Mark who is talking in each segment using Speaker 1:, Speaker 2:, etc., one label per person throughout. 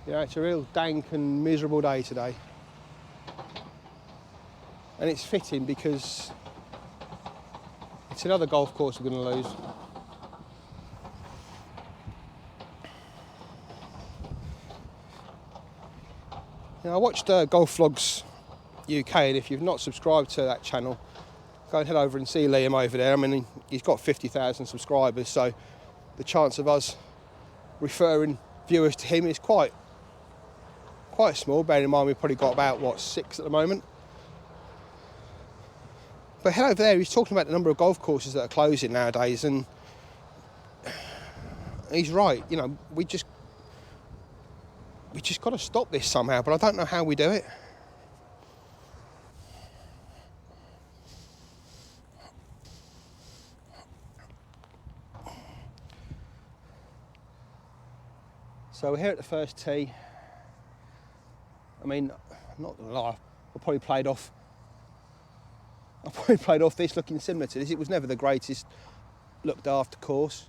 Speaker 1: Yeah, it's a real dank and miserable day today. And it's fitting because it's another golf course we're going to lose. Now, I watched Golf Vlogs UK, and if you've not subscribed to that channel, go and head over and see Liam over there. I mean, he's got 50,000 subscribers, so the chance of us referring viewers to him is quite small, bearing in mind we've probably got about, 6 at the moment. But head over there, he's talking about the number of golf courses that are closing nowadays, and he's right. You know, we just got to stop this somehow, but I don't know how we do it. So we're here at the first tee. I mean, I'm not gonna lie, I probably played off this looking similar to this. It was never the greatest looked after course.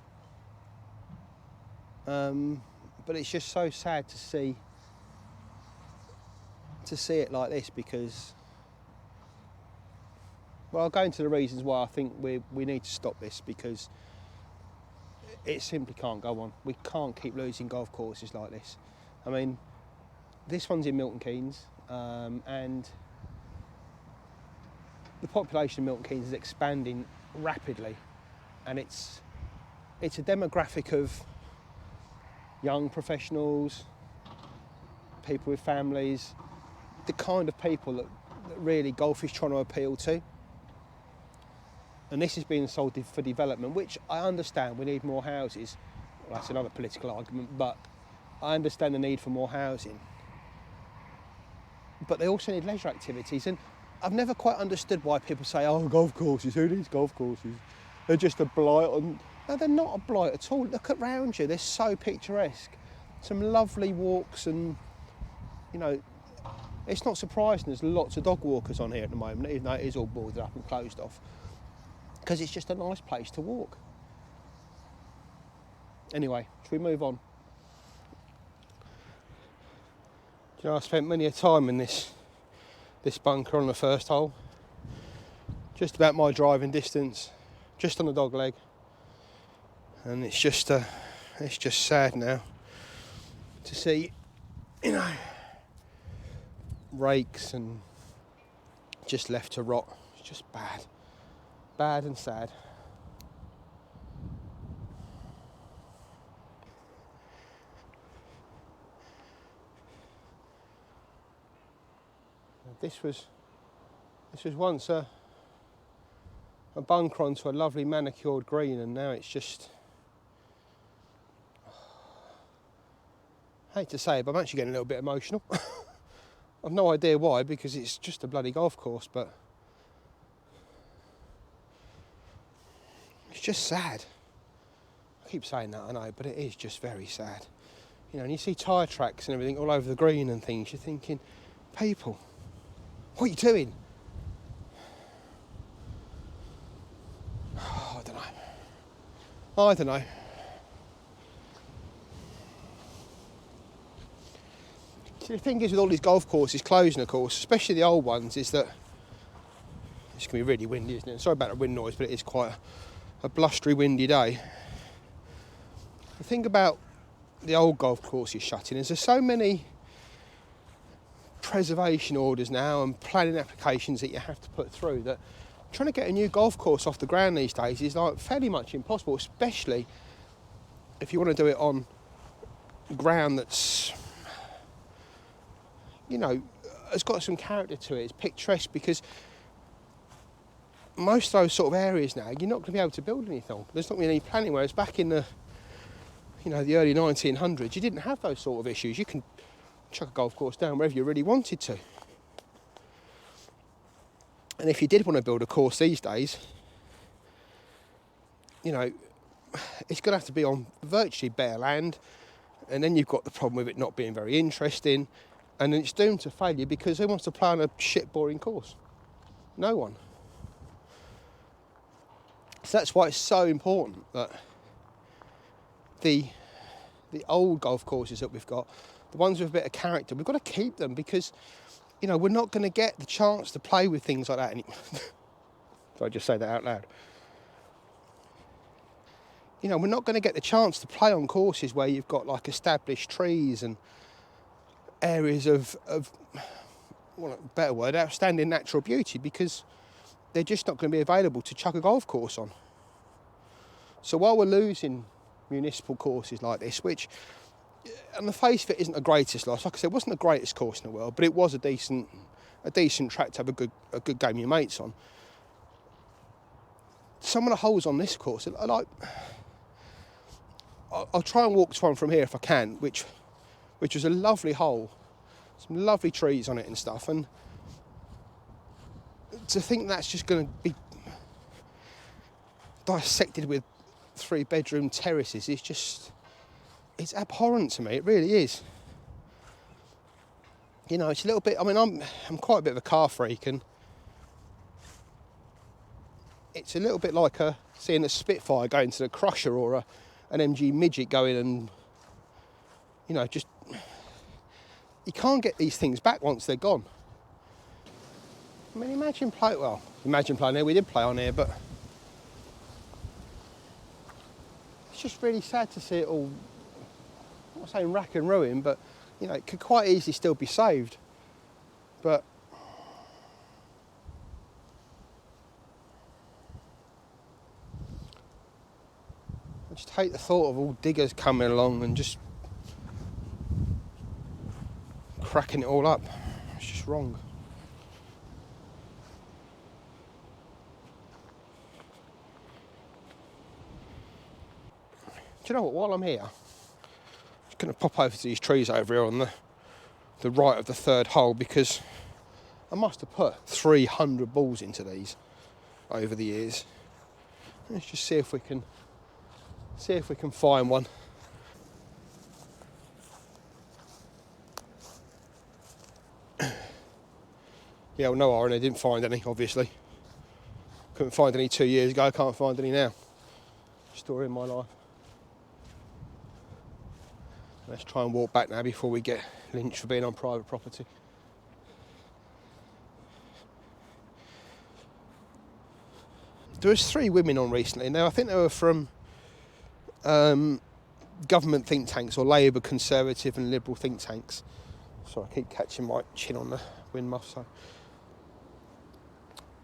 Speaker 1: But it's just so sad to see it like this, because, well, I'll go into the reasons why I think we need to stop this, because it simply can't go on. We can't keep losing golf courses like this. I mean, this one's in Milton Keynes, and the population of Milton Keynes is expanding rapidly, and it's a demographic of young professionals, people with families, the kind of people that really golf is trying to appeal to. And this is being sold for development, which I understand. We need more houses. Well, that's another political argument, but I understand the need for more housing. But they also need leisure activities, and I've never quite understood why people say, oh, golf courses, who needs golf courses? They're just a blight on... No, they're not a blight at all. Look around you, they're so picturesque. Some lovely walks, and, you know, it's not surprising there's lots of dog walkers on here at the moment, even though it is all boarded up and closed off, because it's just a nice place to walk. Anyway, should we move on? Do you know, I spent many a time in this bunker on the first hole. Just about my driving distance, just on the dog leg. And it's just sad now to see, you know, rakes and just left to rot. It's just bad and sad. This was once a bunker onto a lovely manicured green, and now it's just, I hate to say it, but I'm actually getting a little bit emotional. I've no idea why, because it's just a bloody golf course, but it's just sad. I keep saying that, I know, but it is just very sad. You know, and you see tyre tracks and everything all over the green and things, you're thinking, people, what are you doing? Oh, I don't know. See, the thing is with all these golf courses closing, of course, especially the old ones, is that it's going to be really windy, isn't it? Sorry about the wind noise, but it is quite a blustery, windy day. The thing about the old golf courses shutting is there's so many preservation orders now and planning applications that you have to put through that trying to get a new golf course off the ground these days is like fairly much impossible, especially if you want to do it on ground that's, you know, has got some character to it. It's picturesque, because most of those sort of areas now, you're not going to be able to build anything. There's not going to be any planning, whereas back in the, you know, the early 1900s, you didn't have those sort of issues. You can chuck a golf course down wherever you really wanted to. And if you did want to build a course these days, you know, it's going to have to be on virtually bare land, and then you've got the problem with it not being very interesting, and then it's doomed to failure, because who wants to play on a shit boring course? No one. So that's why it's so important that the the old golf courses that we've got, the ones with a bit of character, we've got to keep them because, you know, we're not going to get the chance to play with things like that anymore. So I just say that out loud. You know, we're not going to get the chance to play on courses where you've got like established trees and areas of well, a better word, outstanding natural beauty, because they're just not going to be available to chuck a golf course on. So while we're losing municipal courses like this, which on the face of it isn't the greatest loss, like I said, it wasn't the greatest course in the world, but it was a decent track to have a good game of your mates on. Some of the holes on this course, I'll try and walk to one from here if I can, which was a lovely hole, some lovely trees on it and stuff, and to think that's just going to be dissected with 3-bedroom terraces is just, it's abhorrent to me. It really is. You know, it's a little bit, I mean, I'm quite a bit of a car freak, and it's a little bit like seeing a Spitfire going to the Crusher, or an MG Midget going, and, you know, just, you can't get these things back once they're gone. I mean, imagine playing here, we did play on here, but it's just really sad to see it all, I'm not saying rack and ruin, but, you know, it could quite easily still be saved. But I just hate the thought of all diggers coming along and just cracking it all up. It's just wrong. Do you know what, while I'm here, I'm just going to pop over to these trees over here on the right of the third hole, because I must have put 300 balls into these over the years. Let's just see if we can find one. Yeah, well, no irony, I didn't find any, obviously. Couldn't find any 2 years ago, can't find any now. Story of my life. Let's try and walk back now before we get lynched for being on private property. There was 3 women on recently. Now, I think they were from government think tanks, or Labour, Conservative and Liberal think tanks. Sorry, I keep catching my chin on the wind muff. So.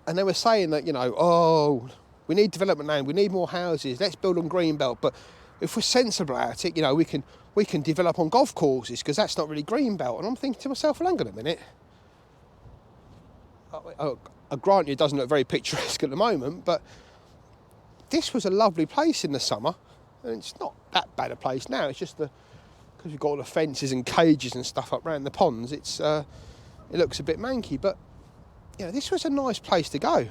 Speaker 1: And they were saying that, you know, oh, we need development land, we need more houses, let's build on Greenbelt, but if we're sensible about it, you know, we can develop on golf courses, because that's not really Greenbelt. And I'm thinking to myself, well, hang on a minute. I grant you it doesn't look very picturesque at the moment, but this was a lovely place in the summer, and it's not that bad a place now. It's just because we've got all the fences and cages and stuff up around the ponds, it looks a bit manky, but you know, this was a nice place to go.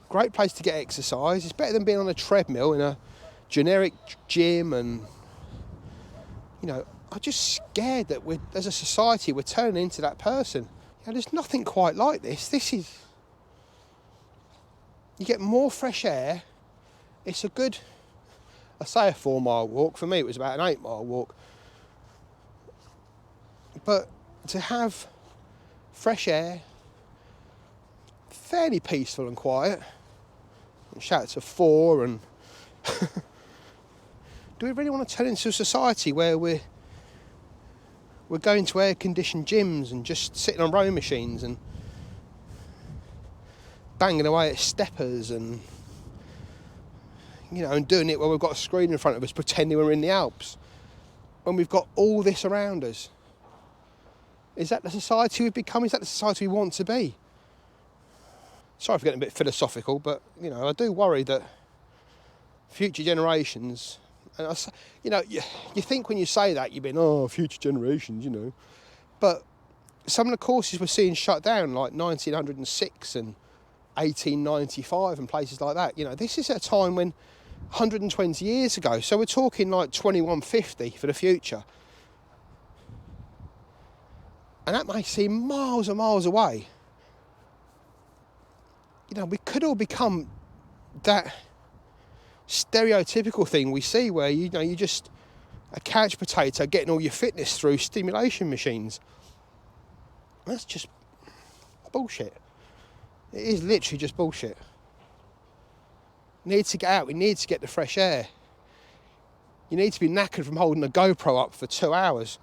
Speaker 1: Great place to get exercise. It's better than being on a treadmill in a generic gym, and you know, I'm just scared that as a society we're turning into that person. You know, there's nothing quite like this. You get more fresh air. It's a good, I say a 4-mile walk. For me it was about an 8-mile walk. But to have fresh air, fairly peaceful and quiet, and shout to 4, and do we really want to turn into a society where we're going to air-conditioned gyms and just sitting on rowing machines and banging away at steppers, and you know, and doing it while we've got a screen in front of us, pretending we're in the Alps, when we've got all this around us? Is that the society we've become? Is that the society we want to be? Sorry for getting a bit philosophical, but you know, I do worry that future generations, and you know, you think when you say that you've been, oh, future generations, you know, but some of the courses we're seeing shut down, like 1906 and 1895 and places like that. You know, this is at a time when 120 years ago, so we're talking like 2150 for the future, and that may seem miles and miles away. You know, we could all become that stereotypical thing we see, where you know, you just a couch potato getting all your fitness through stimulation machines. That's just bullshit. It is literally just bullshit. We need to get out. We need to get the fresh air. You need to be knackered from holding a GoPro up for 2 hours.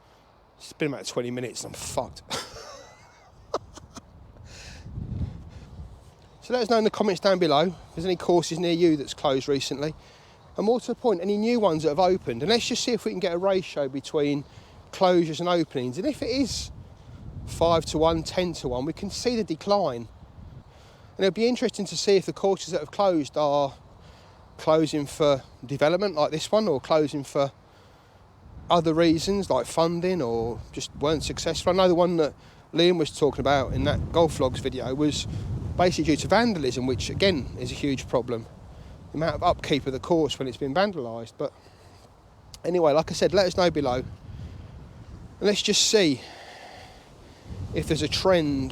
Speaker 1: It's been about 20 minutes and I'm fucked. So let us know in the comments down below if there's any courses near you that's closed recently. And more to the point, any new ones that have opened. And let's just see if we can get a ratio between closures and openings. And if it is 5 to 1, 10 to 1, we can see the decline. And it'll be interesting to see if the courses that have closed are closing for development like this one, or closing for other reasons like funding, or just weren't successful. I know the one that Liam was talking about in that Golf Vlogs video was basically due to vandalism, which again is a huge problem. The amount of upkeep of the course when it's been vandalised. But anyway, like I said, let us know below. And let's just see if there's a trend.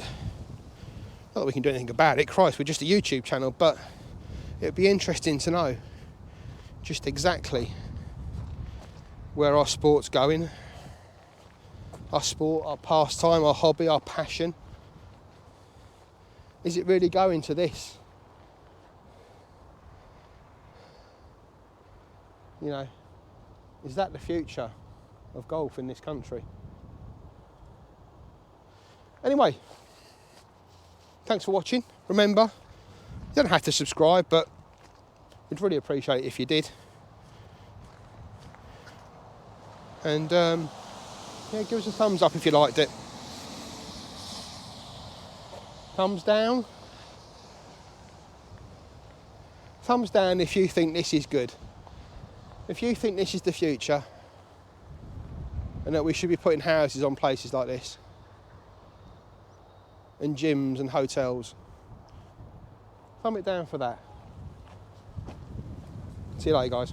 Speaker 1: Not that we can do anything about it, Christ, we're just a YouTube channel, but it'd be interesting to know just exactly where our sport's going. Our sport, our pastime, our hobby, our passion. Is it really going to this? You know, is that the future of golf in this country? Anyway, thanks for watching. Remember, you don't have to subscribe, but we'd really appreciate it if you did. And yeah, give us a thumbs up if you liked it. Thumbs down. Thumbs down if you think this is good. If you think this is the future and that we should be putting houses on places like this, and gyms and hotels, thumb it down for that. See you later, guys.